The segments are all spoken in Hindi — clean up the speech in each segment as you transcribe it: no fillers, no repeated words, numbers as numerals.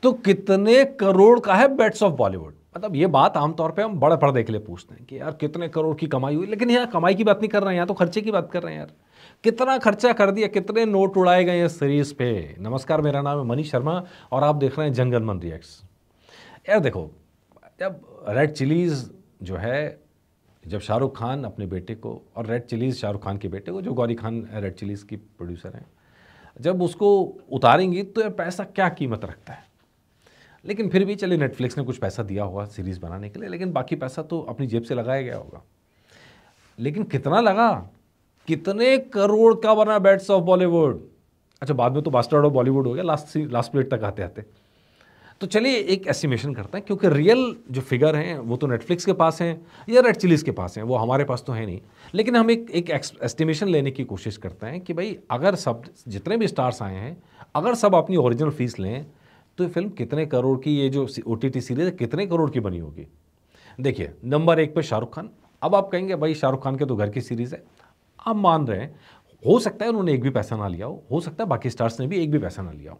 तो कितने करोड़ का है बेट्स ऑफ बॉलीवुड? मतलब ये बात आमतौर पे हम बड़े पर्दे के लिए पूछते हैं कि यार कितने करोड़ की कमाई हुई, लेकिन यहाँ कमाई की बात नहीं कर रहे हैं, यहाँ तो खर्चे की बात कर रहे हैं यार। कितना खर्चा कर दिया, कितने नोट उड़ाए गए इस सीरीज पे। नमस्कार, मेरा नाम है मनीष शर्मा और आप देख रहे हैं जंगल मन रिएक्ट्स। यार देखो, जब रेड चिलीज जो है, जब शाहरुख खान अपने बेटे को, और रेड चिलीज शाहरुख खान के बेटे को, जो गौरी खान रेड चिलीज की प्रोड्यूसर हैं, जब उसको उतारेंगी तो ये पैसा क्या कीमत रखता है। लेकिन फिर भी चलिए, नेटफ्लिक्स ने कुछ पैसा दिया होगा सीरीज़ बनाने के लिए, लेकिन बाकी पैसा तो अपनी जेब से लगाया गया होगा। लेकिन कितना लगा, कितने करोड़ का बना बेट्स ऑफ बॉलीवुड? अच्छा, बाद में तो बास्टर्ड ऑफ बॉलीवुड हो गया लास्ट प्लेट तक आते आते। तो चलिए एक एस्टिमेशन करते हैं, क्योंकि रियल जो फिगर हैं वो तो नेटफ्लिक्स के पास हैं या रेड चिलीज़ के पास हैं, वो हमारे पास तो है नहीं। लेकिन हम एक एस्टिमेशन लेने की कोशिश करते हैं कि भाई अगर सब जितने भी स्टार्स आए हैं, अगर सब अपनी ओरिजिनल फीस लें तो ये फिल्म कितने करोड़ की, ये जो OTT सीरीज है कितने करोड़ की बनी होगी। देखिए, नंबर 1 पे शाहरुख खान। अब आप कहेंगे भाई शाहरुख खान के तो घर की सीरीज़ है, आप मान रहे हैं, हो सकता है उन्होंने एक भी पैसा ना लिया हो सकता है बाकी स्टार्स ने भी एक भी पैसा ना लिया हो,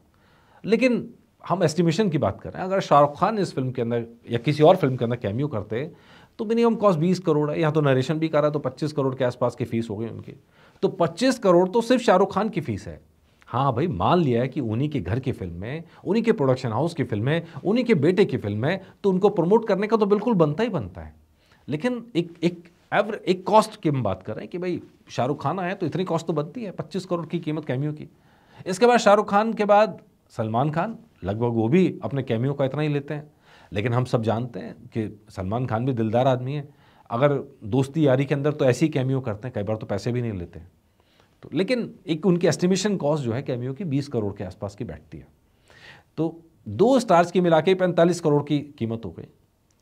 लेकिन हम एस्टिमेशन की बात कर रहे हैं। अगर शाहरुख खान इस फिल्म के अंदर या किसी और फिल्म के अंदर कैमियो करते तो मिनिमम कॉस्ट 20 करोड़ है। यहाँ तो नरेशन भी कर रहा है तो 25 करोड़ के आसपास की फीस हो गई उनकी। तो 25 करोड़ तो सिर्फ शाहरुख खान की फीस है। हाँ भाई, मान लिया है कि उन्हीं के घर की फिल्म है, उन्हीं के प्रोडक्शन हाउस की फिल्म है, उन्हीं के बेटे की फिल्म है, तो उनको प्रमोट करने का तो बिल्कुल बनता ही बनता है। लेकिन एक कॉस्ट की हम बात कर रहे हैं कि भाई शाहरुख खान आए तो इतनी कॉस्ट तो बनती है, 25 करोड़ की कीमत कैमियो की। इसके बाद शाहरुख खान के बाद सलमान खान, लगभग वो भी अपने कैमियो का इतना ही लेते हैं। लेकिन हम सब जानते हैं कि सलमान खान भी दिलदार आदमी है, अगर दोस्ती यारी के अंदर तो ऐसे ही कैमियो करते हैं, कई बार तो पैसे भी नहीं लेते हैं। तो लेकिन एक उनकी एस्टिमेशन कॉस्ट जो है कैमियो की 20 करोड़ के आसपास की बैठती है। तो 2 स्टार्स की मिला के 45 करोड़ की कीमत हो गई।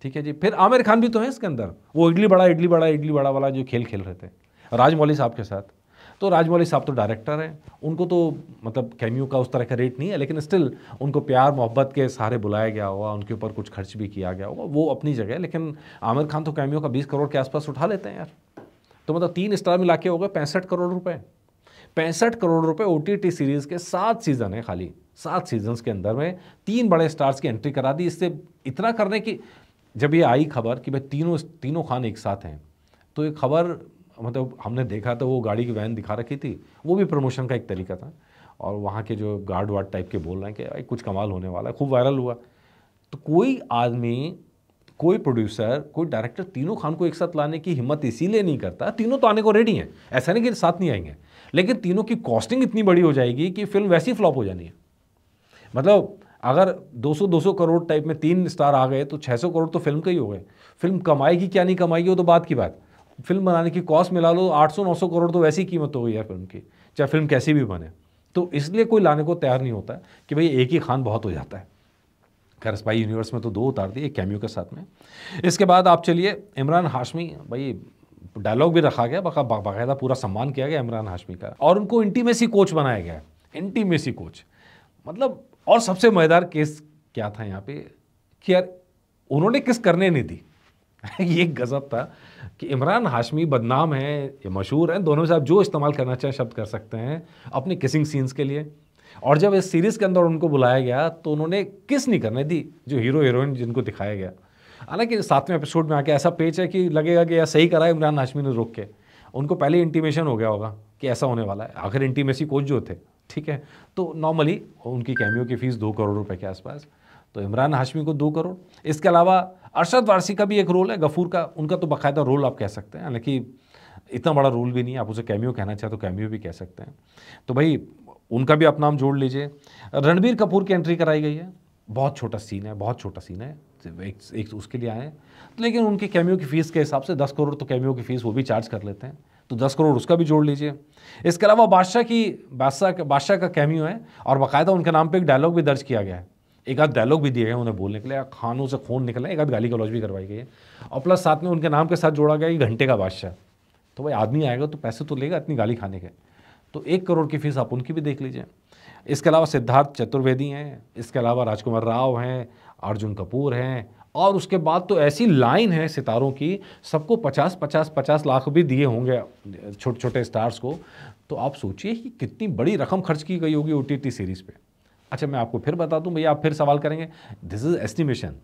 ठीक है जी। फिर आमिर खान भी तो है इसके अंदर, वो इडली बड़ा वाला जो खेल खेल रहे थे राजमौली साहब के साथ। तो राजमौली साहब तो डायरेक्टर हैं, उनको तो मतलब कैमियो का उस तरह का रेट नहीं है, लेकिन स्टिल उनको प्यार मोहब्बत के सहारे बुलाया गया होगा, उनके ऊपर कुछ खर्च भी किया गया होगा, वो अपनी जगह है। लेकिन आमिर खान तो कैमियो का 20 करोड़ के आसपास उठा लेते हैं यार। तो मतलब 3 स्टार मिला के हो गए 65 करोड़ रुपए। 65 करोड़ रुपए OTT सीरीज के 7 सीजन है, खाली 7 सीजन्स के अंदर में 3 बड़े स्टार्स की एंट्री करा दी। इससे इतना करने की, जब ये आई खबर कि भाई तीनों खान एक साथ हैं, तो ये खबर मतलब हमने देखा तो वो गाड़ी की वैन दिखा रखी थी, वो भी प्रमोशन का एक तरीका था। और वहाँ के जो गार्ड वार्ड टाइप के बोल रहे हैं कि भाई कुछ कमाल होने वाला है, खूब वायरल हुआ। तो कोई आदमी, कोई प्रोड्यूसर, कोई डायरेक्टर तीनों खान को एक साथ लाने की हिम्मत इसीलिए नहीं करता, तीनों तो आने को रेडी हैं, ऐसा नहीं कि साथ नहीं आएंगे, लेकिन तीनों की कॉस्टिंग इतनी बड़ी हो जाएगी कि फिल्म वैसी फ्लॉप हो जानी है। मतलब अगर 200 करोड़ टाइप में 3 स्टार आ गए तो 600 करोड़ तो फिल्म का ही हो गए। फिल्म कमाएगी क्या नहीं कमाएगी वो तो बात की बात, फिल्म बनाने की कॉस्ट मिला लो 800-900 करोड़ तो वैसी कीमत हो गई है फिल्म की, चाहे फिल्म कैसी भी बने। तो इसलिए कोई लाने को तैयार नहीं होता कि भाई एक ही खान बहुत हो जाता है। खैर स्पाई यूनिवर्स में तो 2 उतार दिए, एक कैमियो के साथ में। इसके बाद आप चलिए इमरान हाशमी, भाई डायलॉग भी रखा गया, बाकायदा पूरा सम्मान किया गया इमरान हाशमी का, और उनको इंटीमेसी कोच बनाया गया है। इंटीमेसी कोच मतलब, और सबसे मज़ेदार केस क्या था यहाँ पे कि यार उन्होंने किस करने नहीं दी। ये गजब था कि इमरान हाशमी बदनाम है, ये मशहूर हैं, दोनों से आप जो इस्तेमाल करना चाहें शब्द कर सकते हैं अपने किसिंग सीन्स के लिए। और जब इस सीरीज़ के अंदर उनको बुलाया गया तो उन्होंने किस नहीं करने दी, जो हीरो हीरोइन जिनको दिखाया गया। हालांकि 7वें एपिसोड में आके ऐसा पेच है कि लगेगा कि यह सही करा है इमरान हाशमी ने रोक के, उनको पहले इंटीमेशन हो गया होगा कि ऐसा होने वाला है। आखिर इंटीमेसी कोच जो थे, ठीक है, तो नॉर्मली उनकी कैमियो की फ़ीस 2 करोड़ रुपए के आसपास, तो इमरान हाशमी को 2 करोड़। इसके अलावा अरशद वारसी का भी एक रोल है, गफूर का, उनका तो बाकायदा रोल आप कह सकते हैं, हालांकि इतना बड़ा रोल भी नहीं, आप उसे कैमियो कहना चाहे तो कैमियो भी कह सकते हैं। तो भाई उनका भी आप नाम जोड़ लीजिए। रणबीर कपूर की एंट्री कराई गई है, बहुत छोटा सीन है, बहुत छोटा सीन है, एक उसके लिए आए हैं, लेकिन उनकी कैमियो की फ़ीस के हिसाब से 10 करोड़ तो कैमियो की फ़ीस वो भी चार्ज कर लेते हैं, तो 10 करोड़ उसका भी जोड़ लीजिए। इसके अलावा बादशाह का कैमियो है, और बाकायदा उनके नाम पे एक डायलॉग भी दर्ज किया गया है, एक आध डायलॉग भी दिए गए उन्हें बोलने के लिए, खानों से खून निकला, एक आध गाली गलौज भी करवाई गई है, और प्लस साथ में उनके नाम के साथ जोड़ा गया कि घंटे का बादशाह। तो भाई आदमी आएगा तो पैसे तो लेगा इतनी गाली खाने के, तो 1 करोड़ की फ़ीस आप उनकी भी देख लीजिए। इसके अलावा सिद्धार्थ चतुर्वेदी हैं, इसके अलावा राजकुमार राव हैं, अर्जुन कपूर हैं, और उसके बाद तो ऐसी लाइन है सितारों की, सबको 50 लाख भी दिए होंगे छोटे छोटे स्टार्स को। तो आप सोचिए कि कितनी बड़ी रकम खर्च की गई होगी OTT सीरीज़ पे। अच्छा, मैं आपको फिर बता दूं भैया, आप फिर सवाल करेंगे, this is estimation,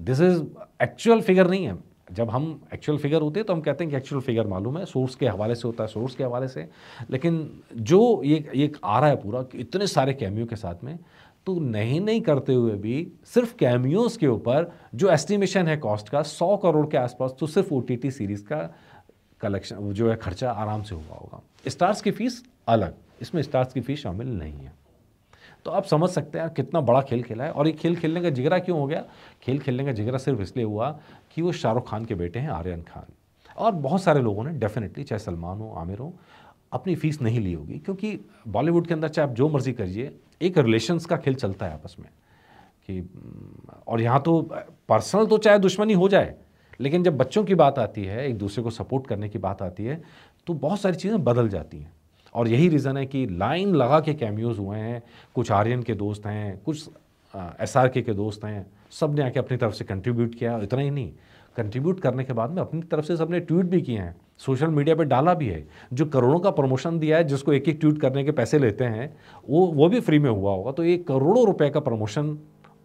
this is actual figure नहीं है। जब हम एक्चुअल फिगर होते हैं तो हम कहते हैं कि एक्चुअल फिगर मालूम है, सोर्स के हवाले से होता है, सोर्स के हवाले से। लेकिन जो ये आ रहा है पूरा कि इतने सारे कैमियो के साथ में, तो नहीं करते हुए भी सिर्फ कैमियोज के ऊपर जो एस्टिमेशन है कॉस्ट का 100 करोड़ के आसपास, तो सिर्फ OTT सीरीज का कलेक्शन जो है खर्चा आराम से हुआ होगा। स्टार्स की फीस अलग, इसमें स्टार्स की फीस शामिल नहीं है। तो आप समझ सकते हैं कितना बड़ा खेल खेला है। और ये खेल खेलने का जिगरा क्यों हो गया? खेल खेलने का जिगरा सिर्फ इसलिए हुआ कि वो शाहरुख खान के बेटे हैं आर्यन खान। और बहुत सारे लोगों ने डेफिनेटली, चाहे सलमान हो, आमिर हो, अपनी फीस नहीं ली होगी, क्योंकि बॉलीवुड के अंदर चाहे आप जो मर्जी करिए, एक रिलेशंस का खेल चलता है आपस में कि, और यहाँ तो पर्सनल तो चाहे दुश्मनी हो जाए, लेकिन जब बच्चों की बात आती है, एक दूसरे को सपोर्ट करने की बात आती है, तो बहुत सारी चीज़ें बदल जाती हैं। और यही रीज़न है कि लाइन लगा के कैमियोज़ हुए हैं। कुछ आर्यन के दोस्त हैं, कुछ SRK के दोस्त हैं, सब ने आके अपनी तरफ से कंट्रीब्यूट किया। इतना ही नहीं, कंट्रीब्यूट करने के बाद में अपनी तरफ से सबने ट्वीट भी किए हैं, सोशल मीडिया पे डाला भी है। जो करोड़ों का प्रमोशन दिया है, जिसको एक ट्वीट करने के पैसे लेते हैं, वो भी फ्री में हुआ होगा। तो ये करोड़ों रुपए का प्रमोशन,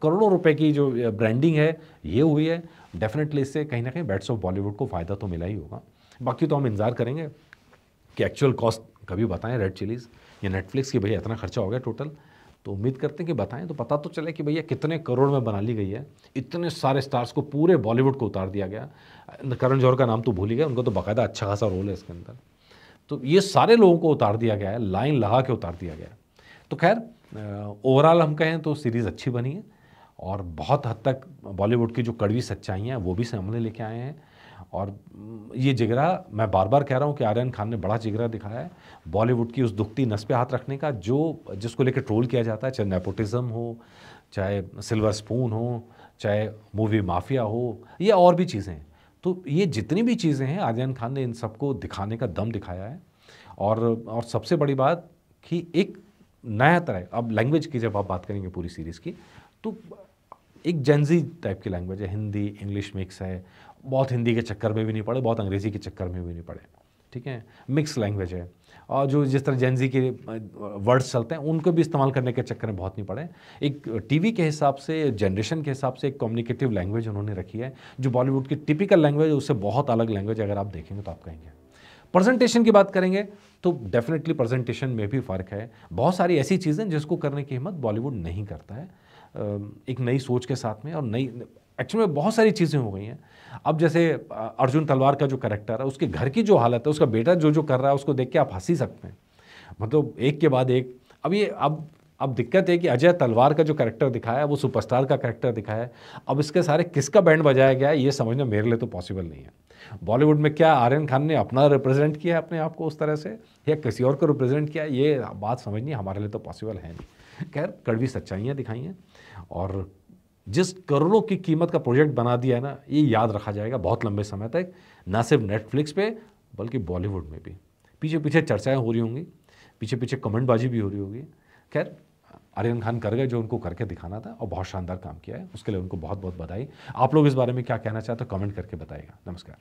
करोड़ों रुपए की जो ब्रांडिंग है, ये हुई है। डेफिनेटली इससे कहीं ना कहीं बैट्स ऑफ बॉलीवुड को फ़ायदा तो मिला ही होगा। बाकी तो हम इंतजार करेंगे कि एक्चुअल कॉस्ट कभी बताएं रेड चिलीज़ या नेटफ्लिक्स की, भैया इतना खर्चा हो गया टोटल। तो उम्मीद करते हैं कि बताएं, तो पता तो चले कि भैया कितने करोड़ में बना ली गई है। इतने सारे स्टार्स को, पूरे बॉलीवुड को उतार दिया गया। करण जौहर का नाम तो भूल ही गया, उनको तो बाकायदा अच्छा खासा रोल है इसके अंदर। तो ये सारे लोगों को उतार दिया गया है, लाइन लगा के उतार दिया गया है। तो खैर ओवरऑल हम कहें तो सीरीज़ अच्छी बनी है, और बहुत हद तक बॉलीवुड की जो कड़वी सच्चाइयाँ हैं वो भी सामने लेके आए हैं। और ये जिगरा, मैं बार बार कह रहा हूँ कि आर्यन खान ने बड़ा जिगरा दिखाया है बॉलीवुड की उस दुखती नस पे हाथ रखने का, जो जिसको लेकर ट्रोल किया जाता है, चाहे नेपोटिज्म हो, चाहे सिल्वर स्पून हो, चाहे मूवी माफिया हो, या और भी चीज़ें। तो ये जितनी भी चीज़ें हैं, आर्यन खान ने इन सबको दिखाने का दम दिखाया है। और सबसे बड़ी बात कि एक नया तरह, अब लैंग्वेज की जब आप बात करेंगे पूरी सीरीज़ की, तो एक जेंजी टाइप की लैंग्वेज है, हिंदी इंग्लिश मिक्स है। बहुत हिंदी के चक्कर में भी नहीं पड़े, बहुत अंग्रेज़ी के चक्कर में भी नहीं पड़े, ठीक है, मिक्स लैंग्वेज है। और जो जिस तरह जेंजी के वर्ड्स चलते हैं, उनको भी इस्तेमाल करने के चक्कर में बहुत नहीं पड़े। एक टीवी के हिसाब से, जनरेशन के हिसाब से एक कम्युनिकेटिव लैंग्वेज उन्होंने रखी है, जो बॉलीवुड की टिपिकल लैंग्वेज है उससे बहुत अलग लैंग्वेज। अगर आप देखेंगे तो आप कहेंगे। प्रेजेंटेशन की बात करेंगे तो डेफिनेटली प्रेजेंटेशन में भी फ़र्क है। बहुत सारी ऐसी चीज़ें जिसको करने की हिम्मत बॉलीवुड नहीं करता है, एक नई सोच के साथ में। और नई, एक्चुअली में बहुत सारी चीज़ें हो गई हैं। अब जैसे अर्जुन तलवार का जो कैरेक्टर है, उसके घर की जो हालत है, उसका बेटा जो कर रहा है, उसको देख के आप हंस ही सकते हैं। मतलब एक के बाद एक। अब दिक्कत है कि अजय तलवार का जो कैरेक्टर दिखाया है, वो सुपरस्टार का कैरेक्टर दिखाया है। अब इसके सारे किसका बैंड बजाया गया है, ये समझना मेरे लिए तो पॉसिबल नहीं है। बॉलीवुड में क्या आर्यन खान ने अपना रिप्रेजेंट किया है अपने आप को उस तरह से, या किसी और को रिप्रेजेंट किया, ये बात समझनी हमारे लिए तो पॉसिबल है नहीं। खैर, कड़वी सच्चाइयाँ दिखाई हैं। और जिस करोड़ों की कीमत का प्रोजेक्ट बना दिया है ना, ये याद रखा जाएगा बहुत लंबे समय तक, ना सिर्फ नेटफ्लिक्स पे बल्कि बॉलीवुड में भी। पीछे पीछे चर्चाएं हो रही होंगी, पीछे पीछे कमेंटबाजी भी हो रही होगी। खैर, आर्यन खान कर गए जो उनको करके दिखाना था, और बहुत शानदार काम किया है, उसके लिए उनको बहुत बहुत बधाई। आप लोग इस बारे में क्या कहना चाहते हो, कमेंट करके बताइएगा। नमस्कार।